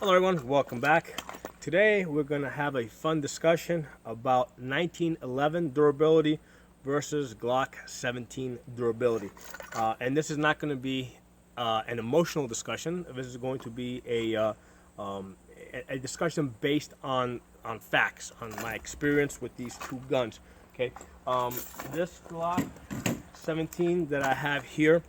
Hello everyone, welcome back. Today we're going to have a fun discussion about 1911 durability versus Glock 17 durability. And this is not going to be an emotional discussion. This is going to be a discussion based on facts, on my experience with these two guns. Okay, this Glock 17 that I have here,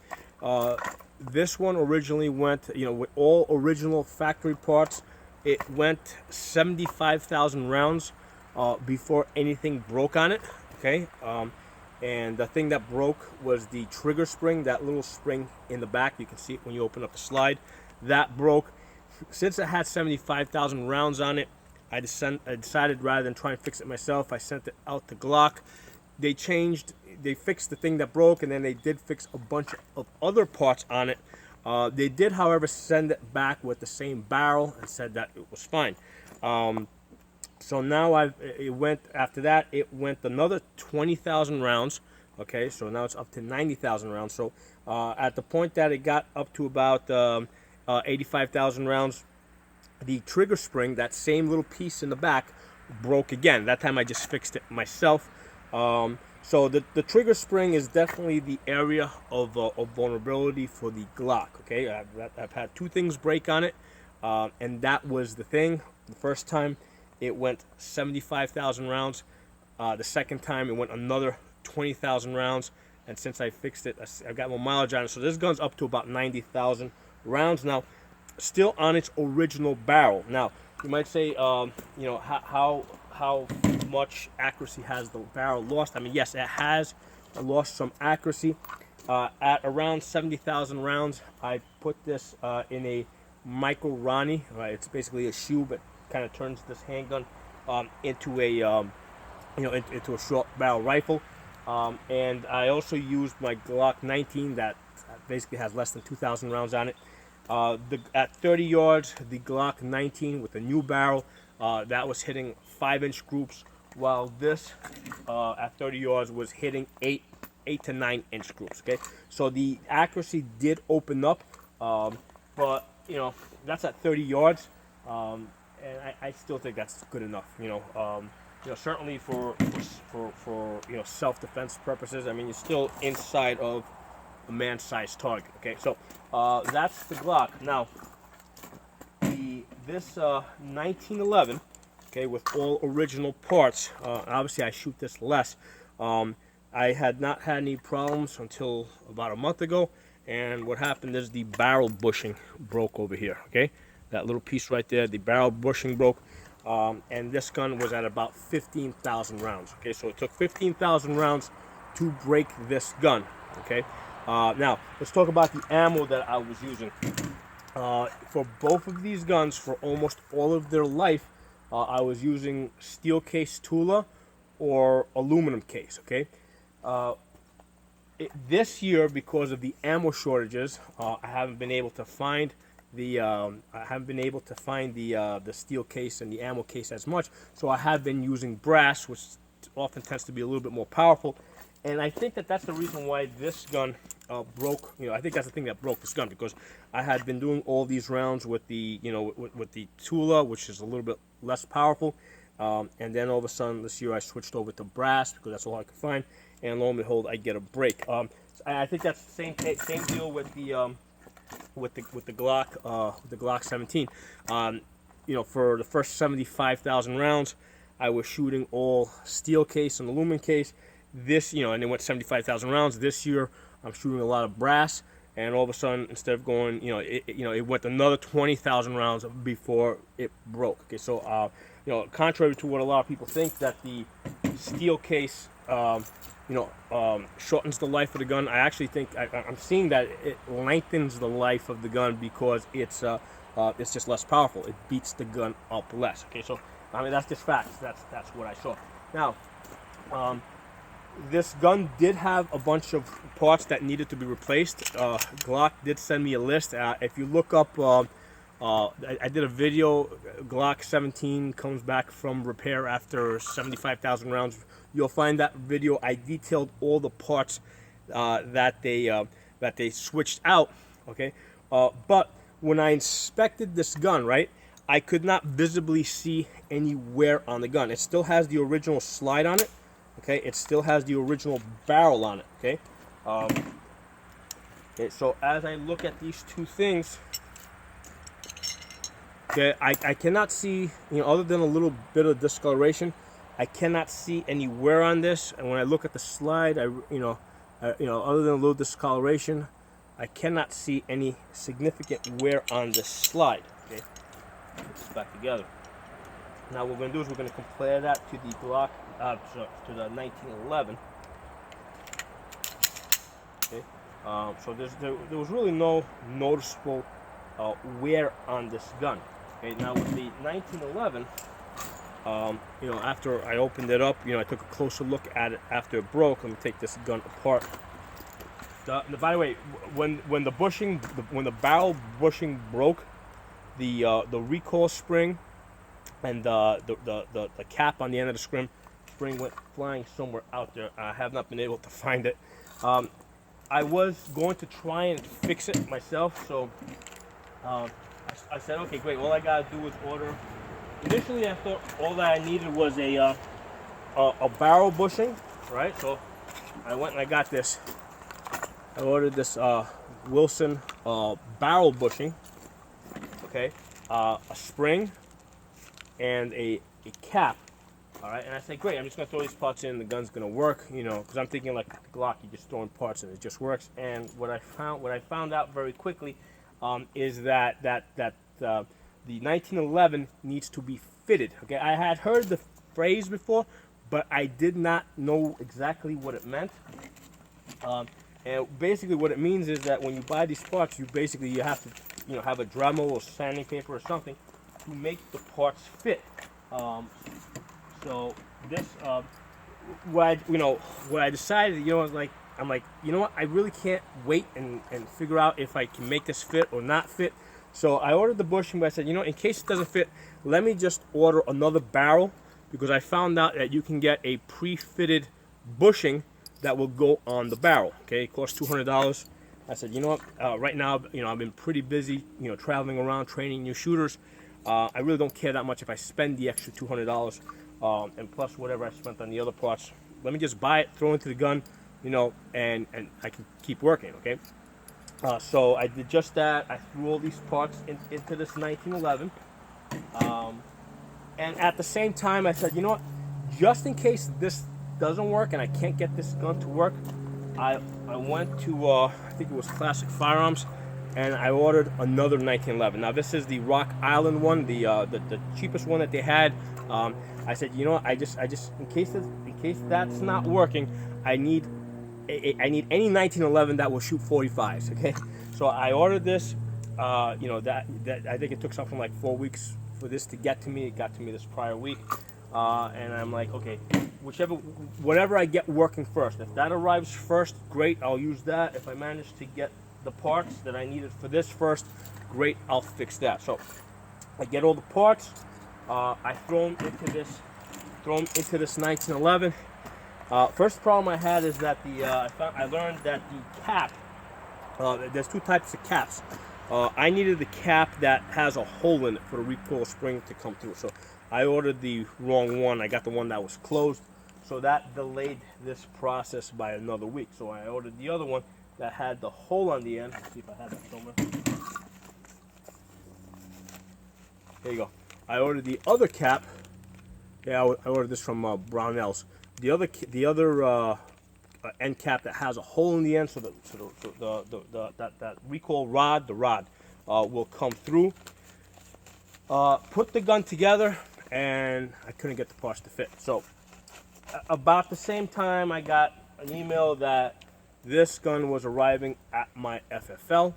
this one originally went, with all original factory parts, it went 75,000 rounds before anything broke on it. Okay, and the thing that broke was the trigger spring, that little spring in the back. You can see it when you open up the slide. That broke. Since it had 75,000 rounds on it, I decided rather than try and fix it myself, I sent it out to Glock. They fixed the thing that broke, and then they did fix a bunch of other parts on it. They did, however, send it back with the same barrel and said that it was fine. So now after that, it went another 20,000 rounds. Okay, so now it's up to 90,000 rounds. So at the point that it got up to about 85,000 rounds, the trigger spring, that same little piece in the back, broke again. That time I just fixed it myself. So the trigger spring is definitely the area of vulnerability for the Glock. Okay, I've had two things break on it, and that was the thing. The first time it went 75,000 rounds. The second time it went another 20,000 rounds, and since I fixed it, I've got more mileage on it. So this gun's up to about 90,000 rounds now, still on its original barrel. Now you might say, how much accuracy has the barrel lost? I mean, yes, it has lost some accuracy. At around 70,000 rounds, I put this in a micro Ronnie. It's basically a shoe, but kind of turns this handgun into a into a short barrel rifle. And I also used my Glock 19 that basically has less than 2,000 rounds on it. At 30 yards, the Glock 19 with a new barrel, that was hitting 5-inch groups, while this at 30 yards was hitting 8 to 9-inch groups. Okay, so the accuracy did open up, but that's at 30 yards, and I still think that's good enough. Certainly for self-defense purposes. I mean, you're still inside of a man-sized target. Okay, so that's the Glock. Now, this 1911, okay, with all original parts. Obviously, I shoot this less. I had not had any problems until about a month ago, and what happened is the barrel bushing broke over here. Okay, that little piece right there, the barrel bushing broke, and this gun was at about 15,000 rounds. Okay, so it took 15,000 rounds to break this gun. Okay. Now, let's talk about the ammo that I was using. For both of these guns, for almost all of their life, I was using steel case Tula or aluminum case. Okay. This year, because of the ammo shortages, I haven't been able to find the steel case and the ammo case as much. So I have been using brass, which often tends to be a little bit more powerful. And I think that's the reason why this gun broke. I think that's the thing that broke this gun, because I had been doing all these rounds with the, with the Tula, which is a little bit less powerful. And then all of a sudden this year I switched over to brass because that's all I could find. And lo and behold, I get a break. I think that's the same deal with the Glock 17. For the first 75,000 rounds, I was shooting all steel case and aluminum case. This, and it went 75,000 rounds. This year, I'm shooting a lot of brass, and all of a sudden, instead of going, it went another 20,000 rounds before it broke. Okay, so, contrary to what a lot of people think, that the steel case, shortens the life of the gun, I actually think I'm seeing that it lengthens the life of the gun because it's just less powerful. It beats the gun up less. Okay, so I mean that's just facts. That's what I saw. Now, this gun did have a bunch of parts that needed to be replaced. Glock did send me a list. If you look up, I did a video, Glock 17 comes back from repair after 75,000 rounds. You'll find that video. I detailed all the parts that they switched out. Okay, but when I inspected this gun, right, I could not visibly see any wear on the gun. It still has the original slide on it. Okay, it still has the original barrel on it. Okay, okay, so as I look at these two things, okay, I cannot see, other than a little bit of discoloration, I cannot see any wear on this. And when I look at the slide, other than a little discoloration, I cannot see any significant wear on this slide. Okay, put this back together. Now what we're going to do is we're going to compare that to the Glock, to the 1911. Okay, so there was really no noticeable wear on this gun. Okay, now with the 1911, after I opened it up, I took a closer look at it after it broke. Let me take this gun apart. By the way, when the barrel bushing broke, the recoil spring and the cap on the end of the spring went flying somewhere out there. I have not been able to find it. I was going to try and fix it myself, so I said, okay, great. All I gotta do is order. Initially, I thought all that I needed was a barrel bushing, right? So I went and I got this. I ordered this Wilson barrel bushing, okay, a spring, and a cap. All right, and I said, great, I'm just gonna throw these parts in, the gun's gonna work, because I'm thinking like the Glock, you just throw in parts and it just works. And what I found out very quickly is that the 1911 needs to be fitted. Okay, I had heard the phrase before, but I did not know exactly what it meant. And basically, what it means is that when you buy these parts, you have to, have a Dremel or sanding paper or something to make the parts fit. So this, what I decided, I'm like, you know what, I really can't wait and figure out if I can make this fit or not fit. So I ordered the bushing, but I said, in case it doesn't fit, let me just order another barrel, because I found out that you can get a pre-fitted bushing that will go on the barrel. Okay, it costs $200. I said, you know what, right now, I've been pretty busy, traveling around, training new shooters. I really don't care that much if I spend the extra $200, and plus whatever I spent on the other parts. Let me just buy it, throw it into the gun, and I can keep working, okay? So I did just that. I threw all these parts into this 1911. And at the same time, I said, you know what, just in case this doesn't work and I can't get this gun to work, I went to, I think it was Classic Firearms, and I ordered another 1911. Now this is the Rock Island one, the cheapest one that they had. I said, you know what, I just in case that's not working, I need any 1911 that will shoot 45s. Okay, so I ordered this. That I think it took something like 4 weeks for this to get to me. It got to me this prior week, and I'm like, okay, whatever I get working first. If that arrives first, great, I'll use that. If I manage to get the parts that I needed for this first, great, I'll fix that. So I get all the parts. I throw them into this 1911. First problem I had is that I learned that the cap, there's two types of caps. I needed the cap that has a hole in it for the recoil spring to come through. So I ordered the wrong one. I got the one that was closed. So that delayed this process by another week. So I ordered the other one that had the hole on the end. Let's see if I have that somewhere. There you go. I ordered the other cap. Yeah, I ordered this from Brownells. The other end cap that has a hole in the end, so that recoil rod, will come through. Put the gun together, and I couldn't get the parts to fit. So about the same time, I got an email that this gun was arriving at my FFL.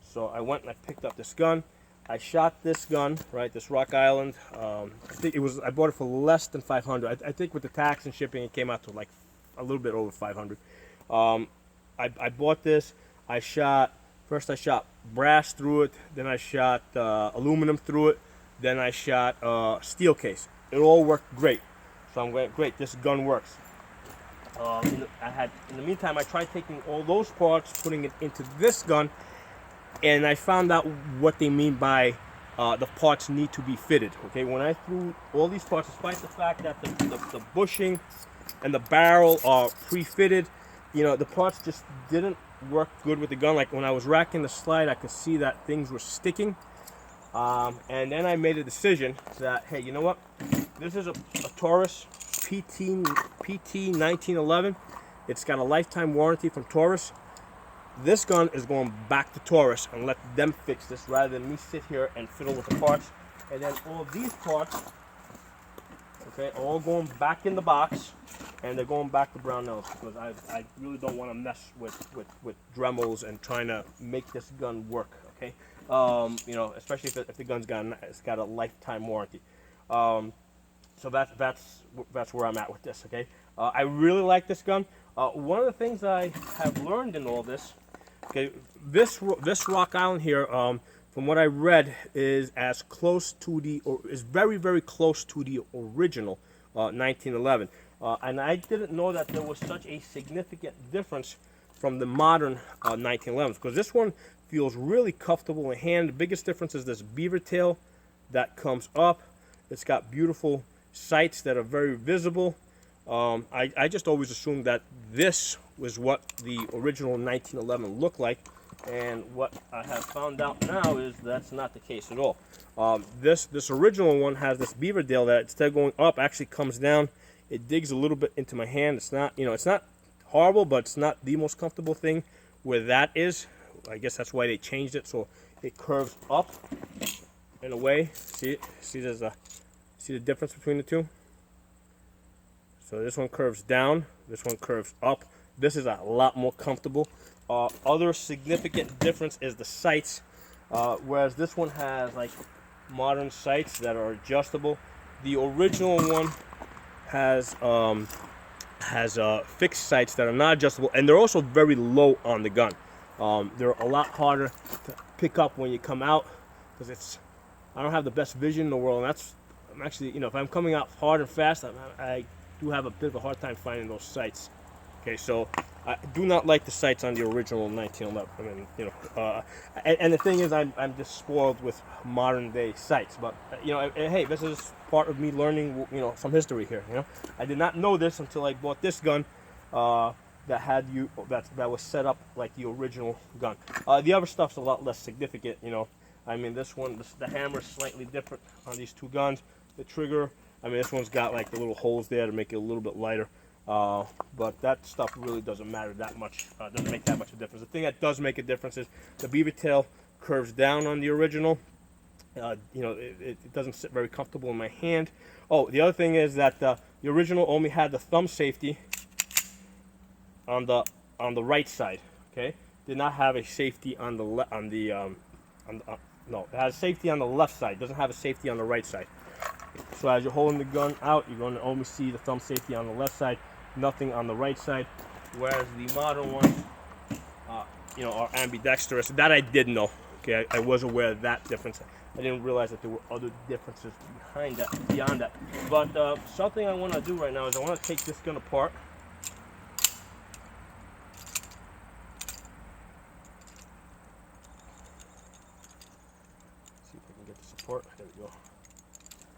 So I went and I picked up this gun. I shot this gun, right, this Rock Island. I think I bought it for less than $500. I think with the tax and shipping, it came out to like a little bit over $500. I bought this. First I shot brass through it, then I shot aluminum through it, then I shot steel case. It all worked great. So I'm going, great, this gun works. In the meantime, I tried taking all those parts, putting it into this gun, and I found out what they mean by the parts need to be fitted. Okay, when I threw all these parts, despite the fact that the bushing and the barrel are pre-fitted, you know, the parts just didn't work good with the gun. Like when I was racking the slide, I could see that things were sticking. And then I made a decision that, hey, you know what? This is a Taurus PT 1911. It's got a lifetime warranty from Taurus. This gun is going back to Taurus and let them fix this rather than me sit here and fiddle with the parts. And then all of these parts, okay, are all going back in the box, and they're going back to Brownells because I really don't want to mess with Dremels and trying to make this gun work. Okay, you know, especially if the gun's got a lifetime warranty. So that's where I'm at with this. Okay, I really like this gun. One of the things I have learned in all this, okay, this Rock Island here, from what I read, is as close to is very close to the original 1911, and I didn't know that there was such a significant difference from the modern 1911s, because this one feels really comfortable in hand. The biggest difference is this beaver tail that comes up. It's got beautiful sights that are very visible. I just always assumed that this was what the original 1911 looked like, and what I have found out now is that's not the case at all. This original one has this beaver tail that instead of going up actually comes down. It digs a little bit into my hand. It's not, you know, it's not horrible, but it's not the most comfortable thing where that is. I guess that's why they changed it so it curves up in a way. See the difference between the two? So this one curves down, this one curves up. This is a lot more comfortable. Other significant difference is the sights. Whereas this one has like modern sights that are adjustable. The original one has fixed sights that are not adjustable, and they're also very low on the gun. They're a lot harder to pick up when you come out because I don't have the best vision in the world, and I'm actually, you know, if I'm coming out hard and fast, I do have a bit of a hard time finding those sights. Okay, so I do not like the sights on the original 1911. I mean, you know, and the thing is, I'm just spoiled with modern day sights. But you know, hey, this is part of me learning, you know, some history here. You know, I did not know this until I bought this gun that was set up like the original gun. The other stuff's a lot less significant. You know, I mean, this one, the hammer is slightly different on these two guns. The trigger, I mean, this one's got like the little holes there to make it a little bit lighter. But that stuff really doesn't matter that much. Doesn't make that much of a difference. The thing that does make a difference is the beaver tail curves down on the original. You know, it doesn't sit very comfortable in my hand. Oh, the other thing is that the original only had the thumb safety on the right side. Okay, did not have a safety on the no, it has safety on the left side. It doesn't have a safety on the right side. So as you're holding the gun out, you're going to only see the thumb safety on the left side, nothing on the right side. Whereas the modern ones, you know, are ambidextrous. That I did know. Okay, I was aware of that difference. I didn't realize that there were other differences behind that, beyond that. But something I want to do right now is I want to take this gun apart. See if I can get the support. There we go.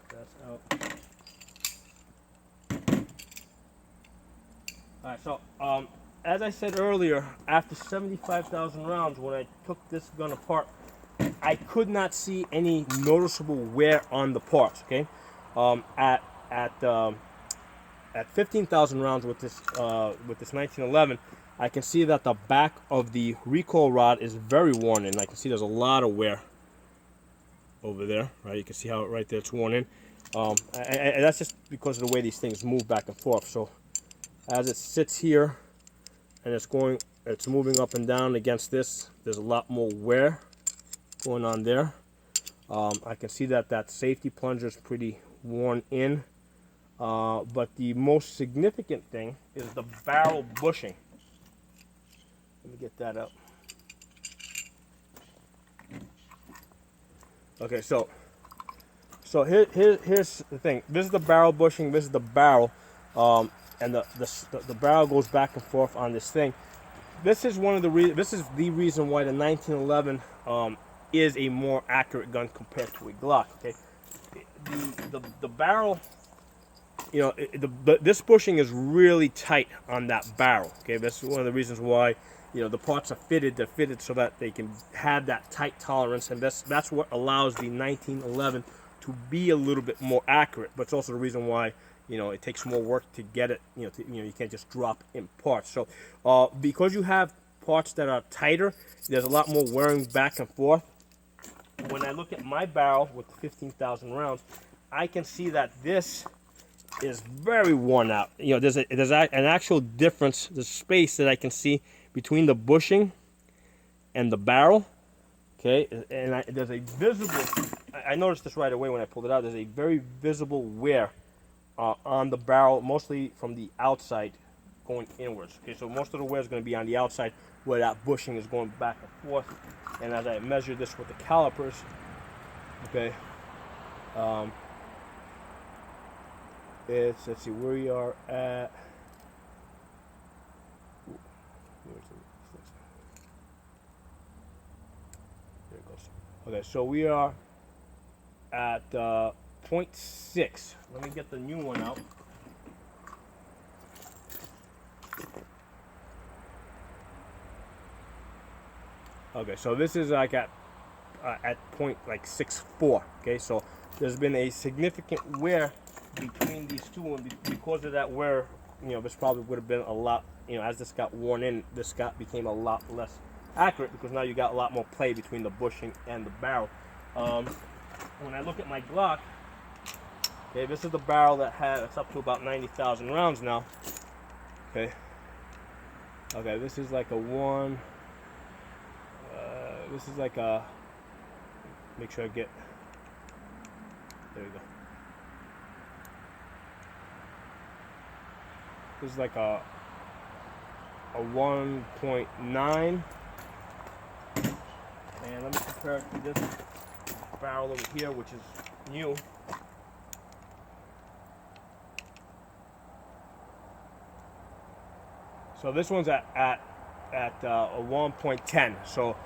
That's out. Alright, so as I said earlier, after 75,000 rounds, when I took this gun apart, I could not see any noticeable wear on the parts. Okay, at 15,000 rounds with this 1911, I can see that the back of the recoil rod is very worn in. I can see there's a lot of wear over there. Right, you can see how right there it's worn in. And that's just because of the way these things move back and forth. So as it sits here and it's moving up and down against this, there's a lot more wear going on there. I can see that safety plunger is pretty worn in. But the most significant thing is the barrel bushing. Let me get that up. Okay, so here's the thing. This is the barrel bushing. This is the barrel, and the barrel goes back and forth on this thing. This is one of the this is the reason why the 1911 is a more accurate gun compared to a Glock. Okay, the barrel, you know, this bushing is really tight on that barrel. Okay, that's one of the reasons why, you know, the parts are fitted. They're fitted so that they can have that tight tolerance, and that's what allows the 1911 to be a little bit more accurate. But it's also the reason why, you know, it takes more work to get it. You know, you can't just drop in parts. So because you have parts that are tighter, there's a lot more wearing back and forth. When I look at my barrel with 15,000 rounds, I can see that this is very worn out. You know, there's an actual difference, the space that I can see between the bushing and the barrel. Okay, and there's a visible, I noticed this right away when I pulled it out, there's a very visible wear on the barrel, mostly from the outside going inwards. Okay, so most of the wear is going to be on the outside where that bushing is going back and forth. And as I measure this with the calipers, okay, let's see, where we are at, there it goes. Okay, so we are at 0.6. Let me get the new one out. Okay, so this is like at point like 6.4. Okay, so there's been a significant wear between these two, and because of that wear, you know, this probably would have been a lot, you know, as this got worn in, this became a lot less accurate, because now you got a lot more play between the bushing and the barrel. When I look at my Glock, okay, this is the barrel that it's up to about 90,000 rounds now. Okay, this is like a one. This is like a, make sure I get, there we go. This is like a 1.9. And let me compare it to this barrel over here, which is new. So this one's at a 1.10. So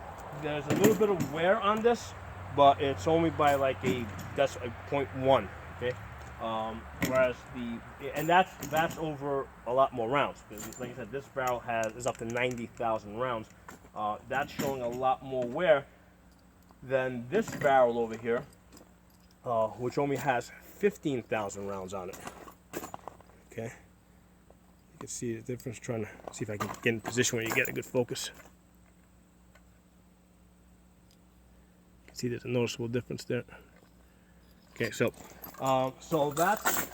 there's a little bit of wear on this, but it's only by like that's a 0.1. Okay, whereas that's over a lot more rounds, because like I said, this barrel is up to 90,000 rounds. That's showing a lot more wear than this barrel over here, which only has 15,000 rounds on it. Okay, you can see the difference. Trying to see if I can get in position where you get a good focus. See, there's a noticeable difference there. Okay, so that's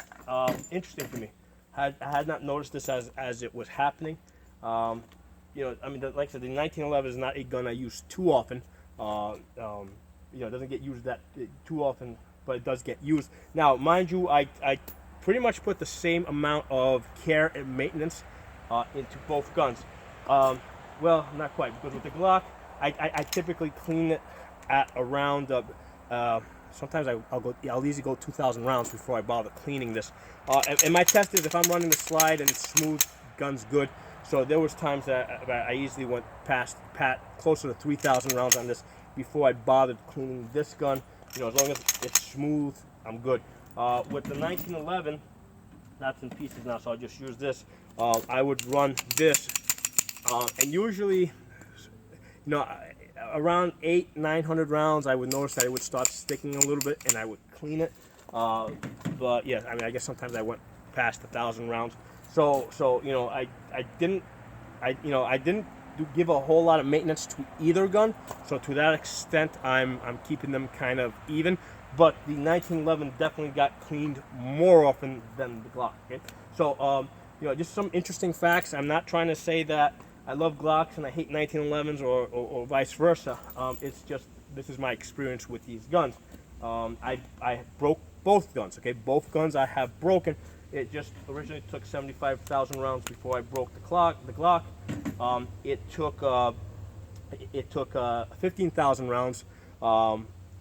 interesting to me. I had not noticed this as it was happening. You know, I mean, like I said, the 1911 is not a gun I use too often. You know, it doesn't get used too often, but it does get used. Now, mind you, I pretty much put the same amount of care and maintenance into both guns. Well, not quite, because with the Glock, I typically clean it at around sometimes I'll easily go 2,000 rounds before I bother cleaning this. And my test is if I'm running the slide and it's smooth, gun's good. So there was times that I easily went past closer to 3,000 rounds on this before I bothered cleaning this gun. You know, as long as it's smooth, I'm good. With the 1911, that's in pieces now, so I'll just use this. I would run this, and usually, you know, around 800-900 rounds, I would notice that it would start sticking a little bit, and I would clean it. But yeah, I mean, I guess sometimes I went past 1,000 rounds. So you know, I didn't give a whole lot of maintenance to either gun. So to that extent, I'm keeping them kind of even. But the 1911 definitely got cleaned more often than the Glock. Okay, so you know, just some interesting facts. I'm not trying to say that I love Glocks and I hate 1911s or vice versa. It's just, this is my experience with these guns. I broke both guns. Okay, both guns I have broken. It just originally took 75,000 rounds before I broke the Glock. It took 15,000 rounds.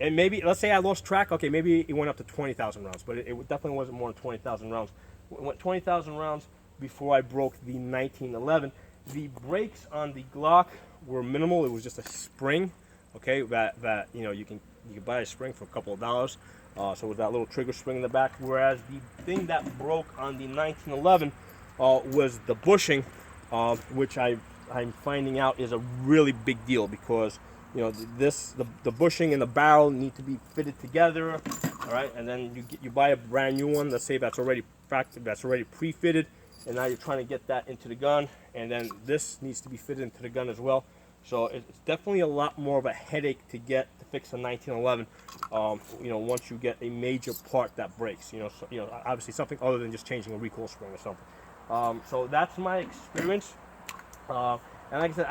And maybe, let's say I lost track. Okay, maybe it went up to 20,000 rounds, but it definitely wasn't more than 20,000 rounds. It went 20,000 rounds before I broke the 1911. The brakes on the Glock were minimal. It was just a spring. Okay, that you can buy a spring for a couple of dollars. So with that little trigger spring in the back. Whereas the thing that broke on the 1911 was the bushing, which I'm finding out is a really big deal, because the bushing and the barrel need to be fitted together. All right, and then you buy a brand new one. Let's say that's already pre-fitted, and now you're trying to get that into the gun, and then this needs to be fitted into the gun as well. So it's definitely a lot more of a headache to fix a 1911. Once you get a major part that breaks, obviously something other than just changing a recoil spring or something. So that's my experience. And like I said,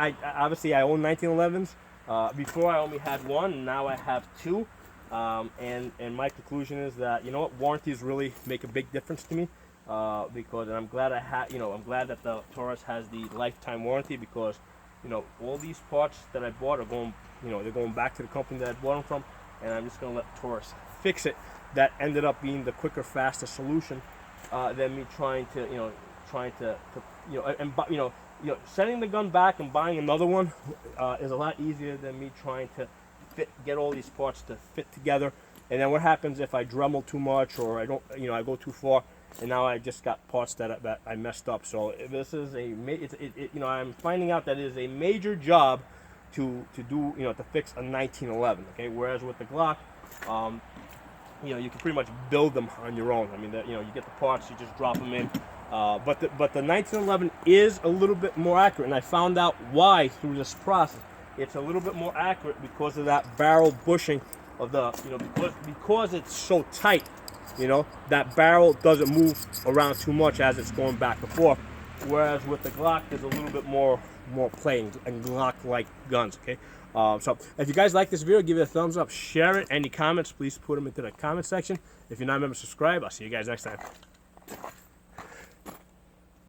I own 1911s. Before I only had one, now I have two. And my conclusion is that warranties really make a big difference to me, because I'm glad I'm glad that the Taurus has the lifetime warranty, because all these parts that I bought are going they're going back to the company that I bought them from, and I'm just gonna let Taurus fix it. That ended up being the quicker, faster solution than me trying to sending the gun back and buying another one is a lot easier than me trying to get all these parts to fit together. And then what happens if I Dremel too much, or I go too far, and now I just got parts that I messed up. So this is I'm finding out that it is a major job to fix a 1911. Okay, whereas with the Glock, you can pretty much build them on your own. I mean, you get the parts, you just drop them in. But the 1911 is a little bit more accurate, and I found out why through this process. It's a little bit more accurate because of that barrel bushing of the because it's so tight. That barrel doesn't move around too much as it's going back and forth. Whereas with the Glock, there's a little bit more play and Glock-like guns. Okay. So if you guys like this video, give it a thumbs up, share it. Any comments, please put them into the comment section. If you're not a member, subscribe. I'll see you guys next time.